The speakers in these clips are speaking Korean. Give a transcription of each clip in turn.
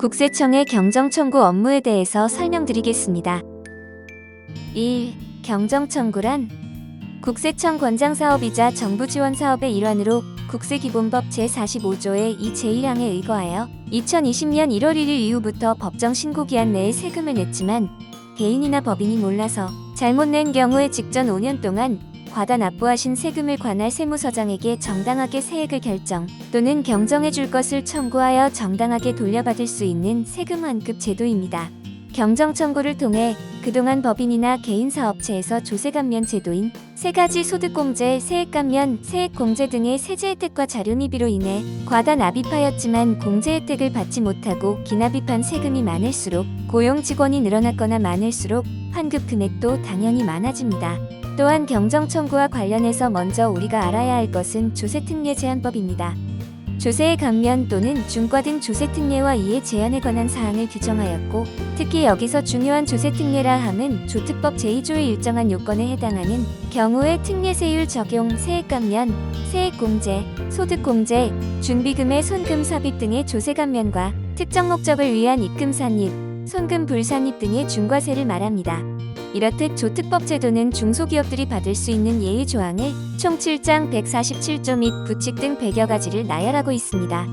국세청의 경정청구 업무에 대해서 설명드리겠습니다. 1. 경정청구란 국세청 권장사업이자 정부지원사업의 일환으로 국세기본법 제45조의 2 제1항에 의거하여 2020년 1월 1일 이후부터 법정 신고기한 내에 세금을 냈지만 개인이나 법인이 몰라서 잘못 낸 경우에 직전 5년 동안 과다 납부하신 세금을 관할 세무서장에게 정당하게 세액을 결정 또는 경정해 줄 것을 청구하여 정당하게 돌려받을 수 있는 세금 환급 제도입니다. 경정청구를 통해 그동안 법인이나 개인사업체에서 조세감면 제도인 세 가지 소득공제, 세액감면, 세액공제 등의 세제 혜택과 자료미비로 인해 과다 납입하였지만 공제 혜택을 받지 못하고 기납입한 세금이 많을수록 고용 직원이 늘어났거나 많을수록 환급 금액도 당연히 많아집니다. 또한 경정청구와 관련해서 먼저 우리가 알아야 할 것은 조세특례 제한법입니다. 조세의 감면 또는 중과 등 조세특례와 이해 제한에 관한 사항을 규정하였고 특히 여기서 중요한 조세특례라 함은 조특법 제2조의 일정한 요건에 해당하는 경우에 특례세율 적용, 세액감면, 세액공제, 소득공제, 준비금의 손금 삽입 등의 조세감면과 특정 목적을 위한 입금 산입, 손금 불산입 등의 중과세를 말합니다. 이렇듯 조특법 제도는 중소기업들이 받을 수 있는 예외 조항을 총 7장 147조 및 부칙 등 100여 가지를 나열하고 있습니다.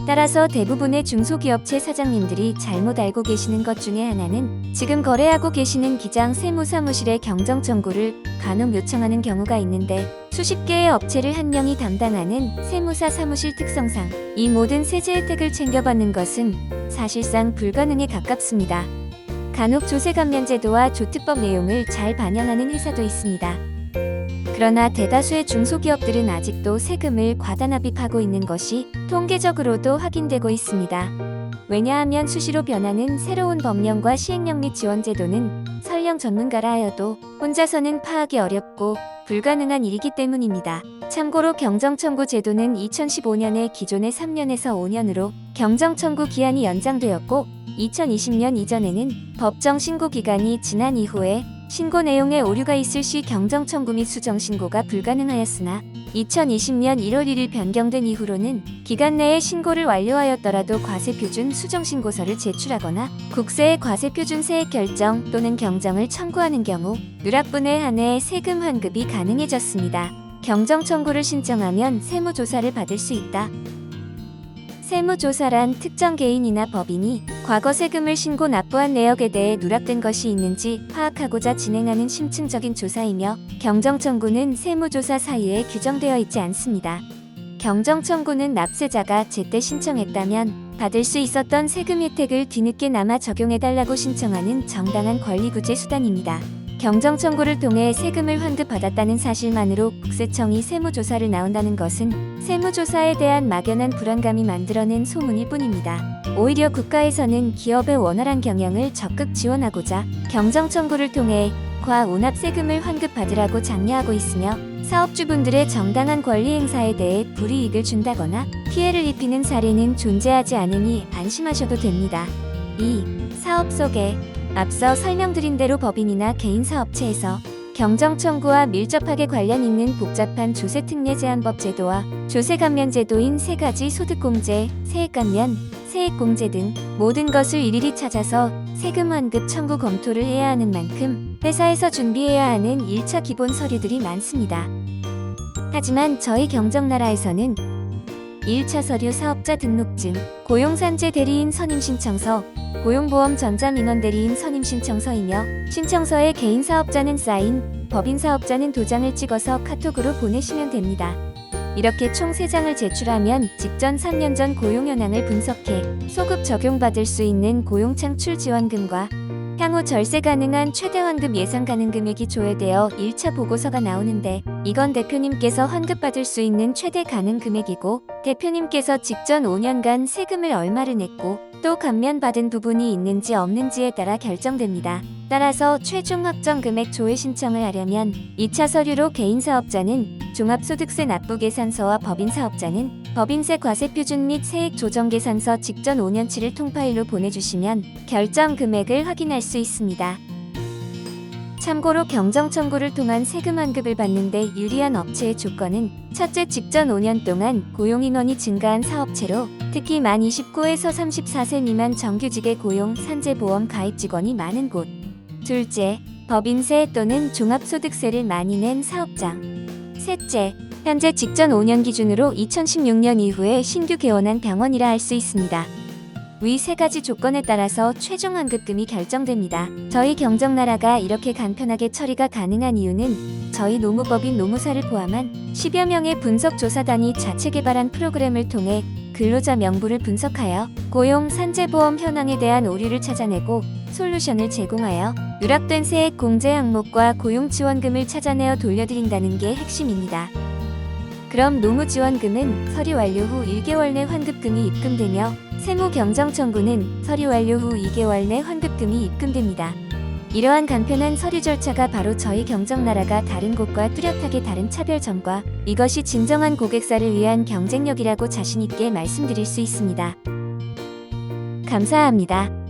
따라서 대부분의 중소기업체 사장님들이 잘못 알고 계시는 것 중에 하나는 지금 거래하고 계시는 기장 세무사무실에 경정청구를 간혹 요청하는 경우가 있는데 수십 개의 업체를 한 명이 담당하는 세무사 사무실 특성상 이 모든 세제 혜택을 챙겨받는 것은 사실상 불가능에 가깝습니다. 간혹 조세감면 제도와 조특법 내용을 잘 반영하는 회사도 있습니다. 그러나 대다수의 중소기업들은 아직도 세금을 과다 납입하고 있는 것이 통계적으로도 확인되고 있습니다. 왜냐하면 수시로 변하는 새로운 법령과 시행령 및 지원제도는 설령 전문가라 하여도 혼자서는 파악이 어렵고 불가능한 일이기 때문입니다. 참고로 경정청구 제도는 2015년에 기존의 3년에서 5년으로 경정청구 기한이 연장되었고 2020년 이전에는 법정 신고 기간이 지난 이후에 신고 내용에 오류가 있을 시 경정청구 및 수정신고가 불가능하였으나 2020년 1월 1일 변경된 이후로는 기간 내에 신고를 완료하였더라도 과세표준 수정신고서를 제출하거나 국세의 과세표준 세액 결정 또는 경정을 청구하는 경우 누락분에 한해 세금 환급이 가능해졌습니다. 경정청구를 신청하면 세무조사를 받을 수 있다. 세무조사란 특정 개인이나 법인이 과거 세금을 신고 납부한 내역에 대해 누락된 것이 있는지 파악하고자 진행하는 심층적인 조사이며 경정청구는 세무조사 사유에 규정되어 있지 않습니다. 경정청구는 납세자가 제때 신청했다면 받을 수 있었던 세금 혜택을 뒤늦게나마 적용해달라고 신청하는 정당한 권리구제 수단입니다. 경정청구를 통해 세금을 환급받았다는 사실만으로 국세청이 세무조사를 나온다는 것은 세무조사에 대한 막연한 불안감이 만들어낸 소문일 뿐입니다. 오히려 국가에서는 기업의 원활한 경영을 적극 지원하고자 경정청구를 통해 과오납 세금을 환급받으라고 장려하고 있으며 사업주분들의 정당한 권리 행사에 대해 불이익을 준다거나 피해를 입히는 사례는 존재하지 않으니 안심하셔도 됩니다. 2. 사업 소개. 앞서 설명드린 대로 법인이나 개인사업체에서 경정청구와 밀접하게 관련 있는 복잡한 조세특례 제한법 제도와 조세감면 제도인 세 가지 소득공제, 세액감면, 세액공제 등 모든 것을 일일이 찾아서 세금 환급 청구 검토를 해야 하는 만큼 회사에서 준비해야 하는 1차 기본 서류들이 많습니다. 하지만 저희 경정나라에서는 1차 서류 사업자 등록증, 고용산재 대리인 선임신청서, 고용보험 전자민원대리인 선임신청서이며 신청서에 개인사업자는 사인, 법인사업자는 도장을 찍어서 카톡으로 보내시면 됩니다. 이렇게 총 3장을 제출하면 직전 3년 전 고용 현황을 분석해 소급 적용받을 수 있는 고용창출지원금과 향후 절세 가능한 최대 환급 예상 가능 금액이 조회되어 1차 보고서가 나오는데 이건 대표님께서 환급받을 수 있는 최대 가능 금액이고 대표님께서 직전 5년간 세금을 얼마를 냈고 또 감면받은 부분이 있는지 없는지에 따라 결정됩니다. 따라서 최종 확정 금액 조회 신청을 하려면 2차 서류로 개인사업자는 종합소득세 납부계산서와 법인사업자는 법인세 과세표준 및 세액조정계산서 직전 5년치를 통파일로 보내주시면 결정 금액을 확인할 수 있습니다. 참고로 경정 청구를 통한 세금 환급을 받는데 유리한 업체의 조건은 첫째, 직전 5년 동안 고용인원이 증가한 사업체로 특히 만 29에서 34세 미만 정규직의 고용 산재보험 가입 직원이 많은 곳. 둘째, 법인세 또는 종합소득세를 많이 낸 사업장. 셋째, 현재 직전 5년 기준으로 2016년 이후에 신규 개원한 병원이라 할 수 있습니다. 위 세 가지 조건에 따라서 최종 환급금이 결정됩니다. 저희 경정나라가 이렇게 간편하게 처리가 가능한 이유는 저희 노무법인 노무사를 포함한 10여 명의 분석조사단이 자체 개발한 프로그램을 통해 근로자 명부를 분석하여 고용 산재보험 현황에 대한 오류를 찾아내고 솔루션을 제공하여 누락된 세액 공제 항목과 고용지원금을 찾아내어 돌려드린다는 게 핵심입니다. 그럼 노무지원금은 서류 완료 후 1개월 내 환급금이 입금되며 세무경정 청구는 서류 완료 후 2개월 내 환급금이 입금됩니다. 이러한 간편한 서류 절차가 바로 저희 경정나라가 다른 곳과 뚜렷하게 다른 차별점과 이것이 진정한 고객사를 위한 경쟁력이라고 자신있게 말씀드릴 수 있습니다. 감사합니다.